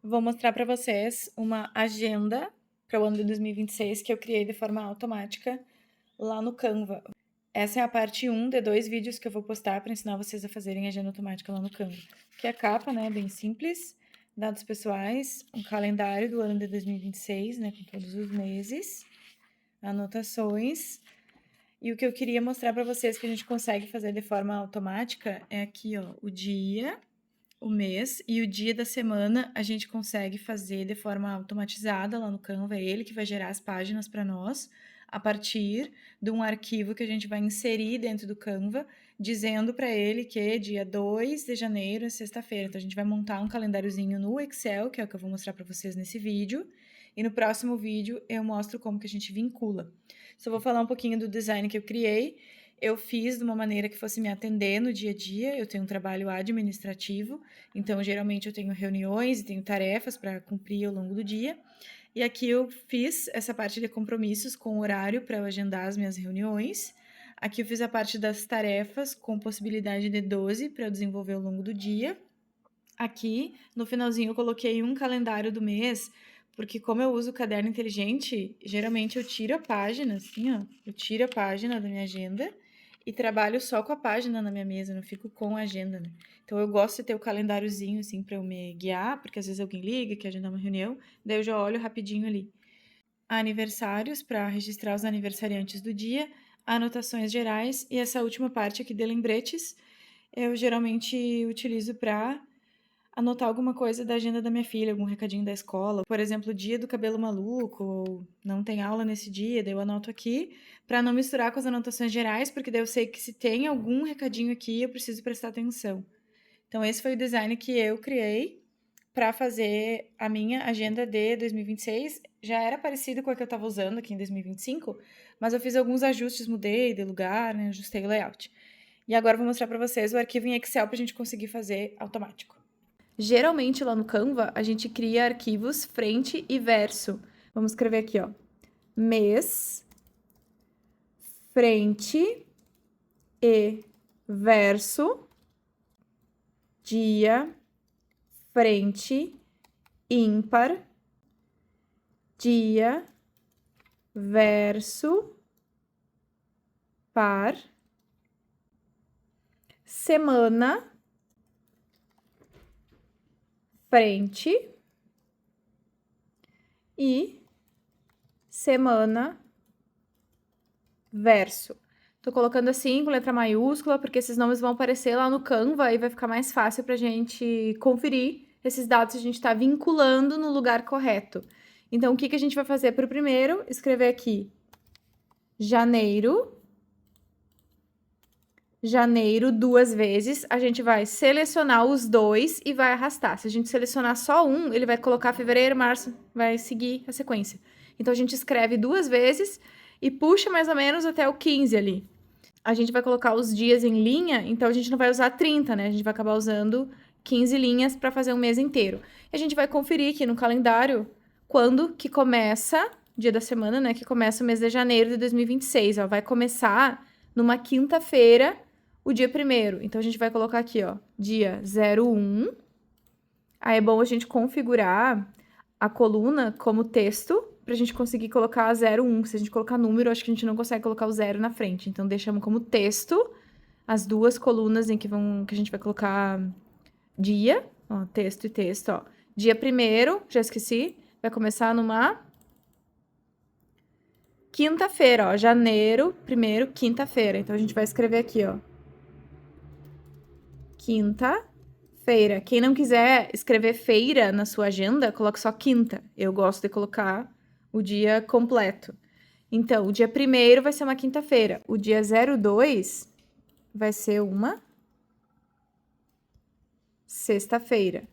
Vou mostrar para vocês uma agenda para o ano de 2026 que eu criei de forma automática lá no Canva. Essa é a parte 1 de 2 vídeos que eu vou postar para ensinar vocês a fazerem agenda automática lá no Canva. Que é a capa, né, bem simples, dados pessoais, um calendário do ano de 2026, né, com todos os meses, anotações. E o que eu queria mostrar para vocês que a gente consegue fazer de forma automática é aqui, ó, o dia, o mês e o dia da semana a gente consegue fazer de forma automatizada lá no Canva, é ele que vai gerar as páginas para nós, a partir de um arquivo que a gente vai inserir dentro do Canva, dizendo para ele que dia 2 de janeiro é sexta-feira. Então, a gente vai montar um calendáriozinho no Excel, que é o que eu vou mostrar para vocês nesse vídeo, e no próximo vídeo eu mostro como que a gente vincula. Só vou falar um pouquinho do design que eu criei. Eu fiz de uma maneira que fosse me atender no dia a dia. Eu tenho um trabalho administrativo, então geralmente eu tenho reuniões e tenho tarefas para cumprir ao longo do dia. E aqui eu fiz essa parte de compromissos com horário para eu agendar as minhas reuniões. Aqui eu fiz a parte das tarefas com possibilidade de 12 para eu desenvolver ao longo do dia. Aqui, no finalzinho, eu coloquei um calendário do mês, porque como eu uso o caderno inteligente, geralmente eu tiro a página, assim, ó, eu tiro a página da minha agenda e trabalho só com a página na minha mesa, não fico com a agenda, né? Então eu gosto de ter o calendáriozinho, assim, para eu me guiar, porque às vezes alguém liga, quer agendar uma reunião, daí eu já olho rapidinho ali. Aniversários, para registrar os aniversariantes do dia, anotações gerais e essa última parte aqui de lembretes, eu geralmente utilizo para anotar alguma coisa da agenda da minha filha, algum recadinho da escola. Por exemplo, o dia do cabelo maluco, ou não tem aula nesse dia, daí eu anoto aqui, para não misturar com as anotações gerais, porque daí eu sei que se tem algum recadinho aqui, eu preciso prestar atenção. Então, esse foi o design que eu criei para fazer a minha agenda de 2026. Já era parecido com a que eu estava usando aqui em 2025, mas eu fiz alguns ajustes, mudei de lugar, né, ajustei o layout. E agora eu vou mostrar para vocês o arquivo em Excel para a gente conseguir fazer automático. Geralmente lá no Canva a gente cria arquivos frente e verso. Vamos escrever aqui, ó. Mês, frente e verso, dia, frente, ímpar, dia, verso, par, semana, frente e semana, verso. Tô colocando assim com letra maiúscula, porque esses nomes vão aparecer lá no Canva e vai ficar mais fácil pra gente conferir esses dados se a gente tá vinculando no lugar correto. Então, o que que a gente vai fazer pro primeiro? Escrever aqui janeiro. Janeiro 2 vezes, a gente vai selecionar os dois e vai arrastar. Se a gente selecionar só um, ele vai colocar fevereiro, março, vai seguir a sequência. Então, a gente escreve 2 vezes e puxa mais ou menos até o 15 ali. A gente vai colocar os dias em linha, então a gente não vai usar 30, né? A gente vai acabar usando 15 linhas para fazer um mês inteiro. E a gente vai conferir aqui no calendário quando que começa, dia da semana, né? Que começa o mês de janeiro de 2026. Ó, vai começar numa quinta-feira, o dia 1º. Então, a gente vai colocar aqui, ó, dia 01. Aí é bom a gente configurar a coluna como texto pra gente conseguir colocar 01. Se a gente colocar número, acho que a gente não consegue colocar o 0 na frente. Então, deixamos como texto as duas colunas em que a gente vai colocar dia, ó, texto e texto, ó. Dia 1º, já esqueci, vai começar numa quinta-feira, ó, janeiro 1º, quinta-feira. Então, a gente vai escrever aqui, ó, quinta-feira. Quem não quiser escrever feira na sua agenda, coloque só quinta. Eu gosto de colocar o dia completo. Então, o dia 1º vai ser uma quinta-feira. O dia 02 vai ser uma sexta-feira.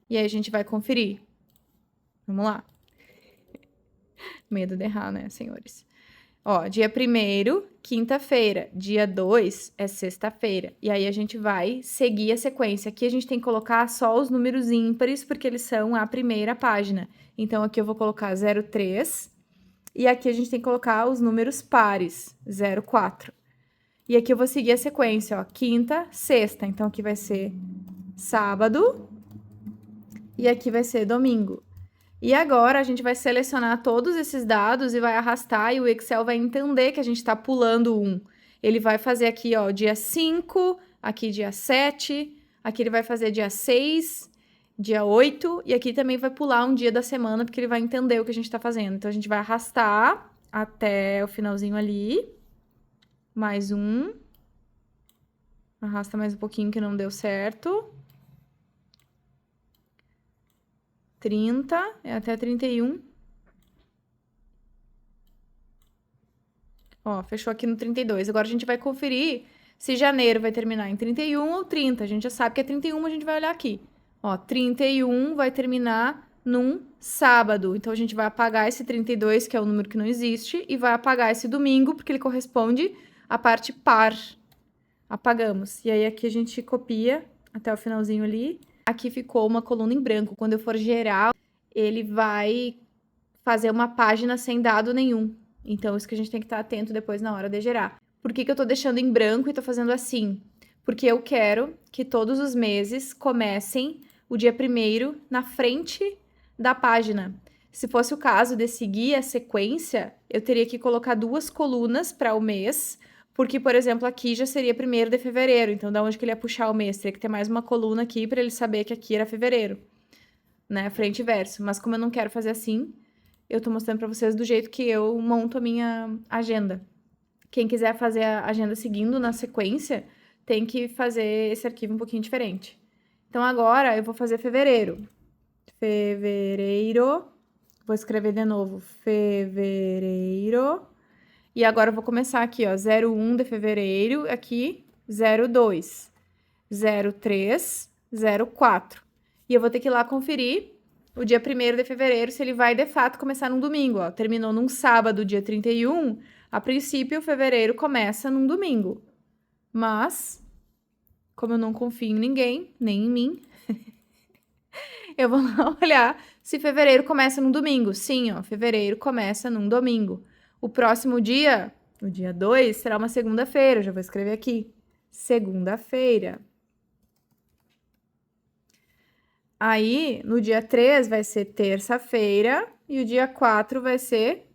E aí, a gente vai conferir. Vamos lá. Medo de errar, né, senhores? Ó, dia 1º, quinta-feira. Dia 2 é sexta-feira. E aí, a gente vai seguir a sequência. Aqui, a gente tem que colocar só os números ímpares, porque eles são a primeira página. Então, aqui eu vou colocar 03. E aqui, a gente tem que colocar os números pares, 04. E aqui, eu vou seguir a sequência, ó. Quinta, sexta. Então, aqui vai ser sábado, e aqui vai ser domingo. E agora a gente vai selecionar todos esses dados e vai arrastar e o Excel vai entender que a gente está pulando um. Ele vai fazer aqui, ó, dia 5, aqui dia 7, aqui ele vai fazer dia 6, dia 8 e aqui também vai pular um dia da semana porque ele vai entender o que a gente está fazendo. Então a gente vai arrastar até o finalzinho ali. Mais um. Arrasta mais um pouquinho que não deu certo. 30, é até 31. Ó, fechou aqui no 32. Agora a gente vai conferir se janeiro vai terminar em 31 ou 30. A gente já sabe que é 31, a gente vai olhar aqui. Ó, 31 vai terminar num sábado. Então a gente vai apagar esse 32, que é o número que não existe, e vai apagar esse domingo, porque ele corresponde à parte par. Apagamos. E aí aqui a gente copia até o finalzinho ali. Aqui ficou uma coluna em branco. Quando eu for gerar, ele vai fazer uma página sem dado nenhum. Então, isso que a gente tem que estar atento depois na hora de gerar. Por que que eu tô deixando em branco e tô fazendo assim? Porque eu quero que todos os meses comecem o dia 1º na frente da página. Se fosse o caso de seguir a sequência, eu teria que colocar 2 colunas para o mês, porque, por exemplo, aqui já seria 1º de fevereiro. Então, da onde que ele ia puxar o mês? Teria que ter mais uma coluna aqui para ele saber que aqui era fevereiro, né? Frente e verso. Mas como eu não quero fazer assim, eu tô mostrando para vocês do jeito que eu monto a minha agenda. Quem quiser fazer a agenda seguindo na sequência, tem que fazer esse arquivo um pouquinho diferente. Então, agora eu vou fazer fevereiro. Fevereiro. Vou escrever de novo. Fevereiro. E agora eu vou começar aqui, ó. 01 de fevereiro. Aqui, 02. 03. 04. E eu vou ter que ir lá conferir o dia 1º de fevereiro, se ele vai de fato começar num domingo, ó. Terminou num sábado, dia 31, a princípio, fevereiro começa num domingo. Mas, como eu não confio em ninguém, nem em mim, eu vou lá olhar se fevereiro começa num domingo. Sim, ó, fevereiro começa num domingo. O próximo dia, o dia 2, será uma segunda-feira. Já vou escrever aqui. Segunda-feira. Aí, no dia 3 vai ser terça-feira e o dia 4 vai ser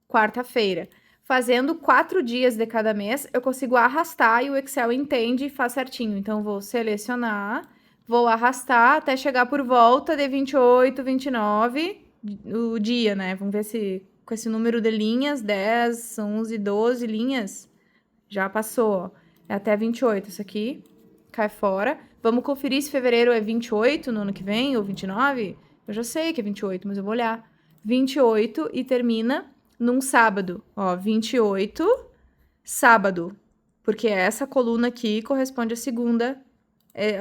quarta-feira. Fazendo 4 dias de cada mês, eu consigo arrastar e o Excel entende e faz certinho. Então, vou selecionar, vou arrastar até chegar por volta de 28, 29, o dia, né? Vamos ver se com esse número de linhas, 10, 11, 12 linhas, já passou, ó. É até 28 isso aqui, cai fora. Vamos conferir se fevereiro é 28 no ano que vem, ou 29? Eu já sei que é 28, mas eu vou olhar. 28 e termina num sábado. Ó, 28, sábado. Porque essa coluna aqui corresponde à segunda,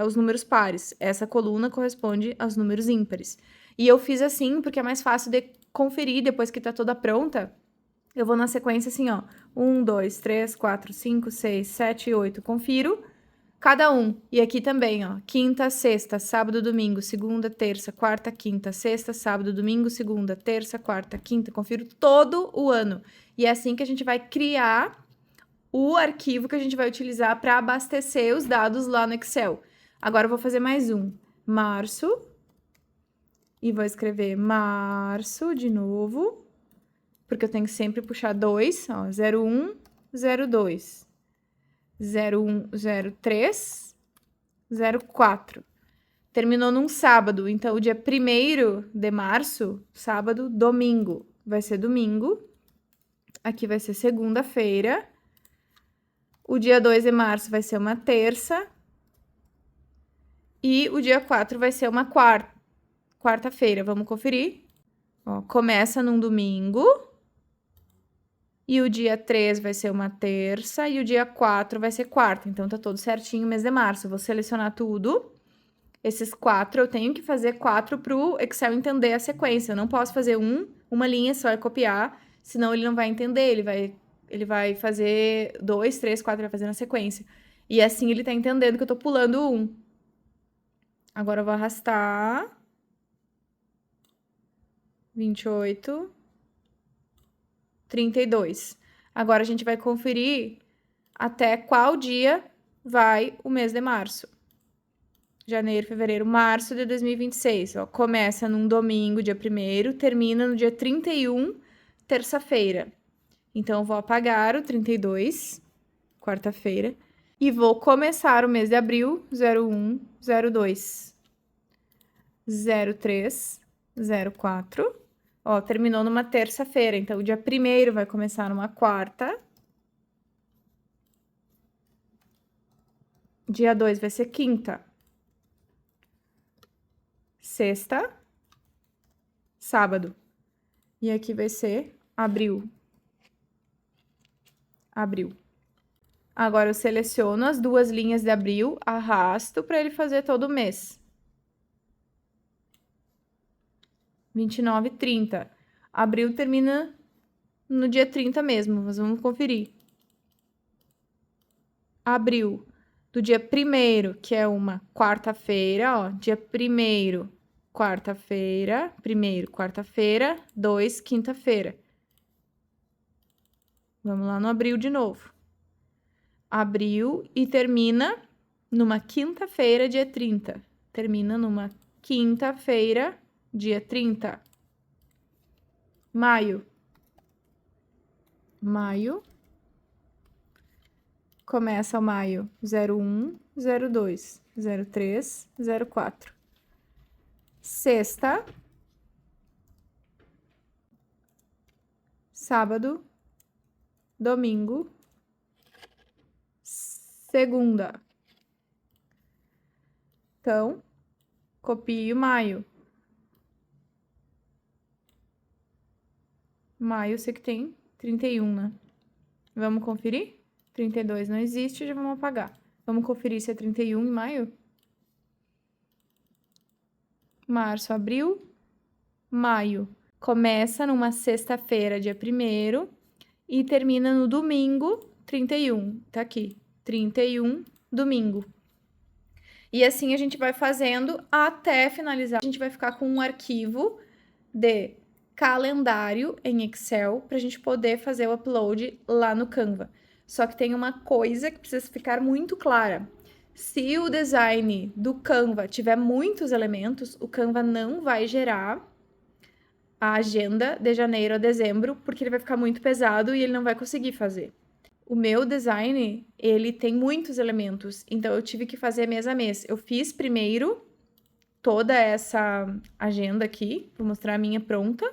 aos números pares. Essa coluna corresponde aos números ímpares. E eu fiz assim porque é mais fácil de conferir depois que tá toda pronta. Eu vou na sequência assim, ó. 1, 2, 3, 4, 5, 6, 7, 8. Confiro cada um. E aqui também, ó. Quinta, sexta, sábado, domingo, segunda, terça, quarta, quinta, sexta, sábado, domingo, segunda, terça, quarta, quinta. Confiro todo o ano. E é assim que a gente vai criar o arquivo que a gente vai utilizar para abastecer os dados lá no Excel. Agora eu vou fazer mais um. Março. E vou escrever março de novo. Porque eu tenho que sempre puxar 2, ó. 01, 02. 01, 03, 04. Terminou num sábado, então o dia 1º de março, sábado, domingo, vai ser domingo. Aqui vai ser segunda-feira. O dia 2 de março vai ser uma terça. E o dia 4 vai ser uma quarta-feira. Vamos conferir? Ó, começa num domingo. E o dia 3 vai ser uma terça e o dia 4 vai ser quarta. Então, tá todo certinho mês de março. Eu vou selecionar tudo. Esses 4, eu tenho que fazer 4 pro Excel entender a sequência. Eu não posso fazer uma linha só e copiar, senão ele não vai entender. Ele vai fazer 2, 3, 4, vai fazer na sequência. E assim ele tá entendendo que eu tô pulando 1. Agora eu vou arrastar. 28. 32. Agora a gente vai conferir até qual dia vai o mês de março. janeiro, fevereiro, março de 2026. Ó, começa num domingo, dia 1º, termina no dia 31, terça-feira. Então, eu vou apagar o 32, quarta-feira, e vou começar o mês de abril, 01, 02, 03, 04. Ó, terminou numa terça-feira, então o dia 1º vai começar numa quarta. Dia 2 vai ser quinta. Sexta. Sábado. E aqui vai ser abril. Abril. Agora, eu seleciono as 2 linhas de abril, arrasto para ele fazer todo mês. 29, 30. Abril termina no dia 30 mesmo, mas vamos conferir. Abril, do dia 1º, que é uma quarta-feira, ó, dia 1º, quarta-feira, 1º, quarta-feira, 2, quinta-feira. Vamos lá no abril de novo. Abril e termina numa quinta-feira, dia 30. Termina numa quinta-feira, dia 30. Maio. Maio. Começa o maio 01, 02, 03, 04. Sexta. Sábado. Domingo. Segunda. Então, copio maio. Maio, eu sei que tem 31, né? Vamos conferir? 32 não existe, já vamos apagar. Vamos conferir se é 31 em maio? Março, abril, maio. Começa numa sexta-feira, dia 1º, e termina no domingo, 31. Tá aqui, 31, domingo. E assim a gente vai fazendo até finalizar. A gente vai ficar com um arquivo de calendário em Excel para a gente poder fazer o upload lá no Canva. Só que tem uma coisa que precisa ficar muito clara. Se o design do Canva tiver muitos elementos, o Canva não vai gerar a agenda de janeiro a dezembro, porque ele vai ficar muito pesado e ele não vai conseguir fazer. O meu design, ele tem muitos elementos, então eu tive que fazer mês a mês. Eu fiz primeiro toda essa agenda aqui, vou mostrar a minha pronta.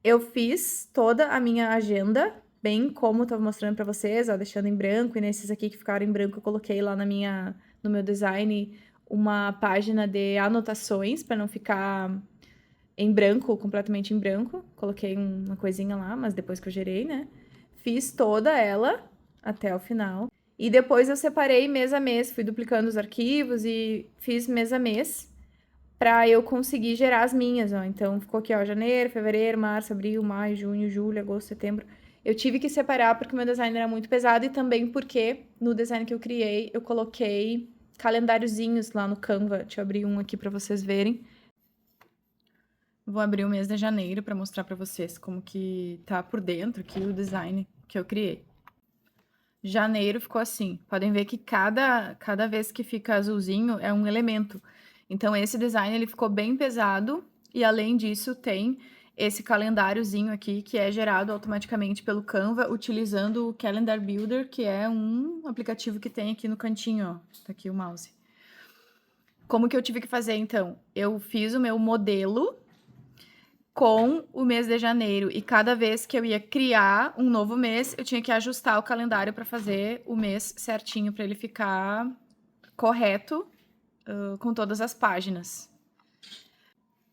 Eu fiz toda a minha agenda, bem como eu tava mostrando pra vocês, ó, deixando em branco, e nesses aqui que ficaram em branco eu coloquei lá no meu design uma página de anotações, para não ficar em branco, completamente em branco. Coloquei uma coisinha lá, mas depois que eu gerei, né? Fiz toda ela até o final. E depois eu separei mês a mês, fui duplicando os arquivos e fiz mês a mês para eu conseguir gerar as minhas, ó. Então, ficou aqui, ó, janeiro, fevereiro, março, abril, maio, junho, julho, agosto, setembro. Eu tive que separar porque o meu design era muito pesado e também porque no design que eu criei, eu coloquei calendáriozinhos lá no Canva. Deixa eu abrir um aqui para vocês verem. Vou abrir o mês de janeiro para mostrar para vocês como que tá por dentro aqui o design que eu criei. Janeiro ficou assim. Podem ver que cada vez que fica azulzinho é um elemento. Então, esse design ele ficou bem pesado e, além disso, tem esse calendáriozinho aqui que é gerado automaticamente pelo Canva utilizando o Calendar Builder, que é um aplicativo que tem aqui no cantinho, ó. Tá aqui o mouse. Como que eu tive que fazer, então? Eu fiz o meu modelo com o mês de janeiro e cada vez que eu ia criar um novo mês, eu tinha que ajustar o calendário para fazer o mês certinho para ele ficar correto com todas as páginas.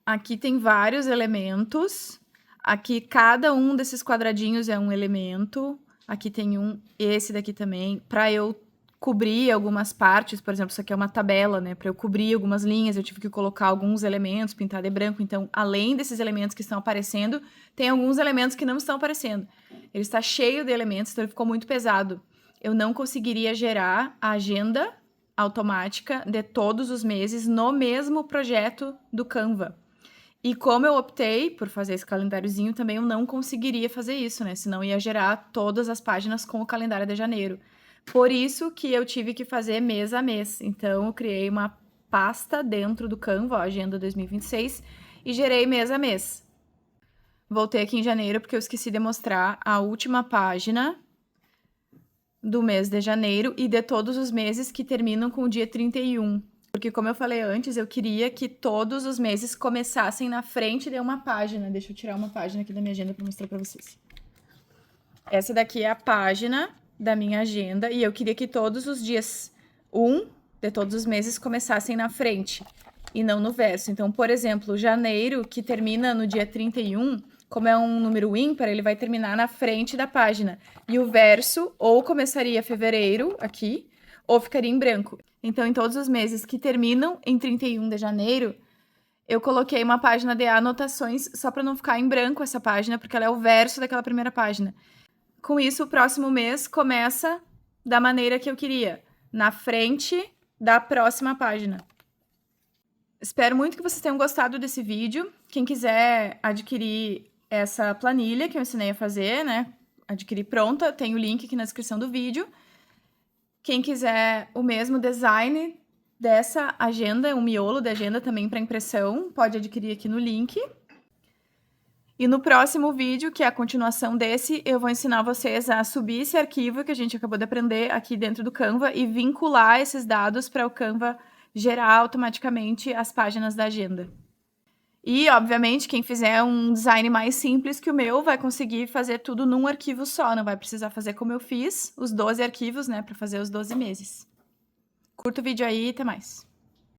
Aqui tem vários elementos. Aqui cada um desses quadradinhos é um elemento. Aqui tem esse daqui também, para eu cobrir algumas partes, por exemplo, isso aqui é uma tabela, né? Para eu cobrir algumas linhas, eu tive que colocar alguns elementos, pintar de branco. Então, além desses elementos que estão aparecendo, tem alguns elementos que não estão aparecendo. Ele está cheio de elementos, então ele ficou muito pesado. Eu não conseguiria gerar a agenda automática de todos os meses no mesmo projeto do Canva. E como eu optei por fazer esse calendáriozinho, também eu não conseguiria fazer isso, né? Senão ia gerar todas as páginas com o calendário de janeiro. Por isso que eu tive que fazer mês a mês. Então, eu criei uma pasta dentro do Canva, ó, Agenda 2026, e gerei mês a mês. Voltei aqui em janeiro porque eu esqueci de mostrar a última página do mês de janeiro e de todos os meses que terminam com o dia 31. Porque, como eu falei antes, eu queria que todos os meses começassem na frente de uma página. Deixa eu tirar uma página aqui da minha agenda para mostrar para vocês. Essa daqui é a página da minha agenda e eu queria que todos os dias 1 de todos os meses começassem na frente e não no verso. Então, por exemplo, janeiro, que termina no dia 31, como é um número ímpar, ele vai terminar na frente da página. E o verso ou começaria fevereiro, aqui, ou ficaria em branco. Então, em todos os meses que terminam em 31 de janeiro, eu coloquei uma página de anotações só para não ficar em branco essa página, porque ela é o verso daquela primeira página. Com isso, o próximo mês começa da maneira que eu queria, na frente da próxima página. Espero muito que vocês tenham gostado desse vídeo. Quem quiser adquirir essa planilha que eu ensinei a fazer, né? Adquirir pronta, tem o link aqui na descrição do vídeo. Quem quiser o mesmo design dessa agenda, um miolo de agenda também para impressão, pode adquirir aqui no link. E no próximo vídeo, que é a continuação desse, eu vou ensinar vocês a subir esse arquivo que a gente acabou de aprender aqui dentro do Canva e vincular esses dados para o Canva gerar automaticamente as páginas da agenda. E, obviamente, quem fizer um design mais simples que o meu vai conseguir fazer tudo num arquivo só, não vai precisar fazer como eu fiz, os 12 arquivos, né, para fazer os 12 meses. Curta o vídeo aí e até mais.